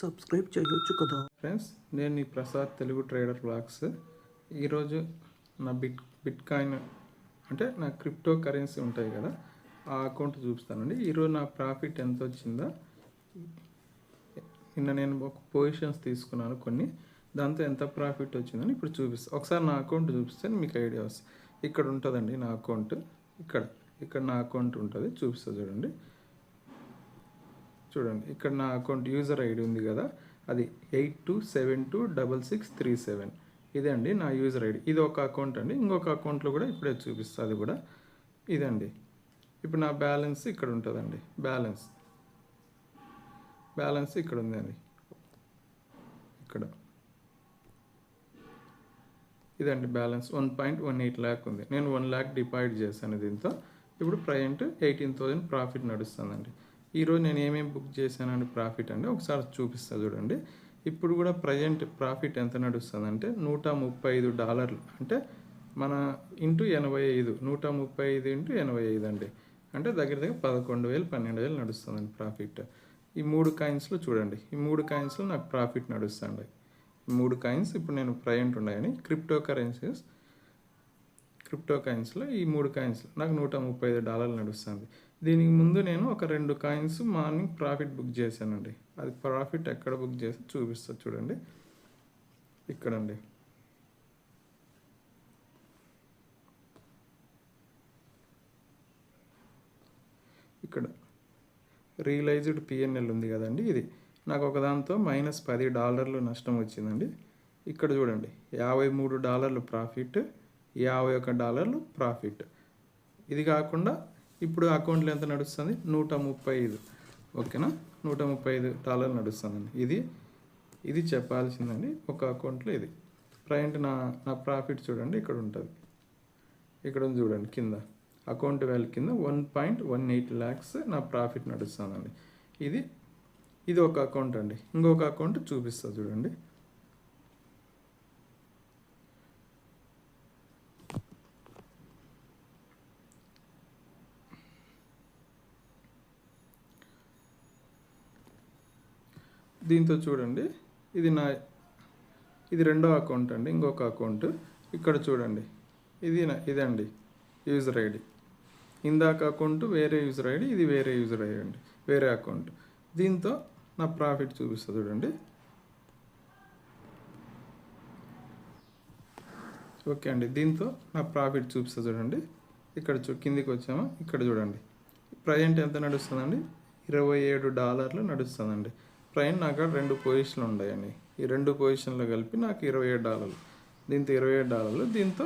Subscribe చేయొచ్చు కదా friends. నేను ఈ ప్రసాద్ తెలుగు ట్రేడర్ వ్లాగ్స్. ఈరోజు నా బిట్ కాయిన్ అంటే నా క్రిప్టో కరెన్సీ ఉంటాయి కదా, ఆ అకౌంట్ చూపిస్తానండి. ఈరోజు నా ప్రాఫిట్ ఎంత వచ్చిందో, నిన్న నేను ఒక పొజిషన్స్ తీసుకున్నాను కొన్ని, దాంతో ఎంత ప్రాఫిట్ వచ్చిందని ఇప్పుడు చూపిస్తాను. ఒకసారి నా అకౌంట్ చూపిస్తే మీకు ఐడియా వస్తుంది. ఇక్కడ ఉంటుందండి నా అకౌంట్, ఇక్కడ నా అకౌంట్ ఉంటుంది, చూపిస్తా చూడండి. ఇక్కడ నా అకౌంట్ యూజర్ ఐడి ఉంది కదా, అది 82726637. ఇదే అండి నా యూజర్ ఐడి. ఇది ఒక అకౌంట్ అండి. ఇంకొక అకౌంట్లో కూడా ఇప్పుడే చూపిస్తుంది, అది కూడా ఇదండి. ఇప్పుడు నా బ్యాలెన్స్ ఇక్కడ ఉంటుందండి. బ్యాలెన్స్ ఇక్కడ ఉందండి. ఇదండి బ్యాలెన్స్ 1.18 lakh ఉంది. నేను 1 lakh డిపాజిట్ చేశాను దీంతో. ఇప్పుడు ప్రజెంట్ 18,000 ప్రాఫిట్ నడుస్తుందండి. ఈరోజు నేను ఏమేమి బుక్ చేశానండి ప్రాఫిట్ అండి, ఒకసారి చూపిస్తా చూడండి. ఇప్పుడు కూడా ప్రజెంట్ ప్రాఫిట్ ఎంత నడుస్తుందంటే $135, అంటే మన ఇంటూ 85, 135 ఇంటూ 85 అండి. అంటే దగ్గర 11,000 12,000 నడుస్తుందండి ప్రాఫిట్. ఈ 3 కాయిన్స్లో చూడండి, ఈ 3 కాయిన్స్లో నాకు ప్రాఫిట్ నడుస్తుంది. ఈ 3 కాయిన్స్ ఇప్పుడు నేను ప్రజెంట్ ఉన్నాయని క్రిప్టో కాయిన్స్లో ఈ 3 కాయిన్స్లో నాకు $135 నడుస్తుంది. దీనికి ముందు నేను ఒక 2 కాయిన్స్ మార్నింగ్ ప్రాఫిట్ బుక్ చేశానండి. అది ప్రాఫిట్ ఎక్కడ బుక్ చేసి చూపిస్తా చూడండి. ఇక్కడండి, ఇక్కడ రియలైజ్డ్ పిఎన్ఎల్ ఉంది కదండి, ఇది నాకు ఒక దాంతో -$10 నష్టం వచ్చిందండి. ఇక్కడ చూడండి, $53 ప్రాఫిట్, $51 ప్రాఫిట్. ఇది కాకుండా ఇప్పుడు అకౌంట్లో ఎంత నడుస్తుంది, 135. ఓకేనా, $135 నడుస్తుందండి. ఇది చెప్పాల్సిందండి. ఒక అకౌంట్లో ఇది ప్రజెంట్ నా ప్రాఫిట్ చూడండి, ఇక్కడ ఉంటుంది. ఇక్కడ ఉంది చూడండి, కింద అకౌంట్ వాల్యూ కింద 1.18 lakhs నా ప్రాఫిట్ నడుస్తుందండి. ఇది ఒక అకౌంట్ అండి. ఇంకొక అకౌంట్ చూపిస్తా చూడండి. దీంతో చూడండి, ఇది రెండో అకౌంట్ అండి. ఇంకొక అకౌంట్ ఇక్కడ చూడండి, ఇదండి యూజర్ ఐడి. ఇందాక అకౌంట్ వేరే యూజర్ ఐడి, ఇది వేరే యూజర్ ఐడి అండి, వేరే అకౌంట్. దీంతో నా ప్రాఫిట్ చూపిస్తా చూడండి. ఓకే అండి, దీంతో నా ప్రాఫిట్ చూపిస్తా చూడండి. ఇక్కడ కిందికి వచ్చామో ఇక్కడ చూడండి, ప్రజెంట్ ఎంత నడుస్తుందండి, $27 నడుస్తుందండి. ప్రజెంట్ నాకు 2 పొజిషన్లు ఉన్నాయండి. ఈ 2 పొజిషన్లు కలిపి నాకు $27. దీంతో $27, దీంతో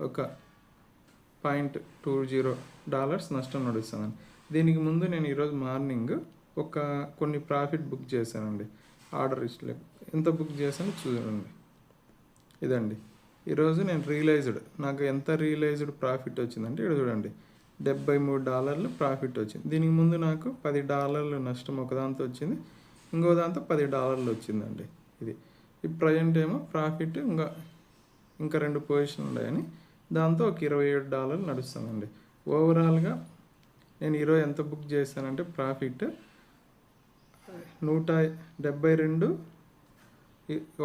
ఒక $0.20 నష్టం నడుస్తుందండి. దీనికి ముందు నేను ఈరోజు మార్నింగ్ కొన్ని ప్రాఫిట్ బుక్ చేశానండి. ఆర్డర్ లిస్ట్లో ఎంత బుక్ చేశానో చూడండి. ఇదండి ఈరోజు నేను నాకు ఎంత రియలైజ్డ్ ప్రాఫిట్ వచ్చిందంటే ఇక్కడ చూడండి, $73 ప్రాఫిట్ వచ్చింది. దీనికి ముందు నాకు $10 నష్టం ఒకదాంతో వచ్చింది, ఇంకో దాంతో $10 వచ్చిందండి. ఈ ప్రజెంట్ ఏమో ప్రాఫిట్ ఇంకా 2 పొజిషన్లు ఉన్నాయని దాంతో ఒక $27 నడుస్తుందండి. ఓవరాల్గా నేను ఈరోజు ఎంత బుక్ చేశానంటే ప్రాఫిట్ 172.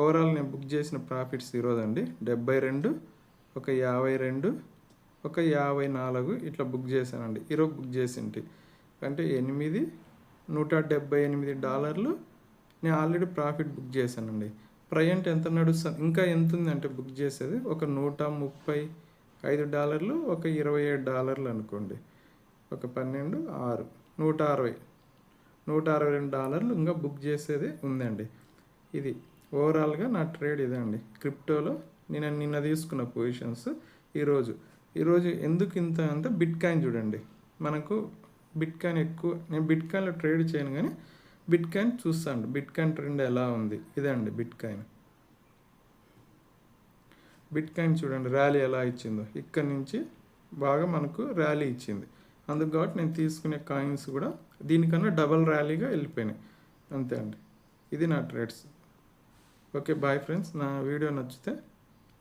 ఓవరాల్ నేను బుక్ చేసిన ప్రాఫిట్స్ ఈరోజు అండి 72, ఒక 52, ఒక 54 ఇట్లా బుక్ చేశానండి. ఈరోజు బుక్ చేసింటి అంటే $178 నేను ఆల్రెడీ ప్రాఫిట్ బుక్ చేశానండి. ప్రజెంట్ ఎంత నడుస్తుంది, ఇంకా ఎంత ఉంది అంటే బుక్ చేసేది ఒక $135, ఒక $27 అనుకోండి, ఒక 12, 6, $162 ఇంకా బుక్ చేసేది ఉందండి. ఇది ఓవరాల్గా నా ట్రేడ్ ఇదండి. క్రిప్టోలో నేను నిన్న తీసుకున్న పొజిషన్స్ ఈరోజు ఎందుకు ఇంత అంటే బిట్ కాయిన్ చూడండి. మనకు బిట్ కాయిన్ ఎక్కువ, నేను బిట్ కాయిన్లో ట్రేడ్ చేయను కానీ బిట్ కాయిన్ చూస్తాను, బిట్ కాయిన్ ట్రెండ్ ఎలా ఉంది. ఇదండి బిట్ కాయిన్ చూడండి, ర్యాలీ ఎలా ఇచ్చిందో. ఇక్కడ నుంచి బాగా మనకు ర్యాలీ ఇచ్చింది. అందుకు కాబట్టి నేను తీసుకునే కాయిన్స్ కూడా దీనికన్నా డబల్ ర్యాలీగా వెళ్ళిపోయినాయి. అంతే అండి, ఇది నా ట్రేడ్స్. Okay, bye friends. నా వీడియో నచ్చితే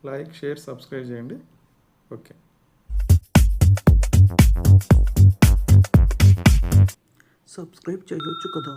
లైక్, షేర్, సబ్స్క్రైబ్ చేయండి. ఓకే, సబ్స్క్రైబ్ చేయొచ్చు కదా.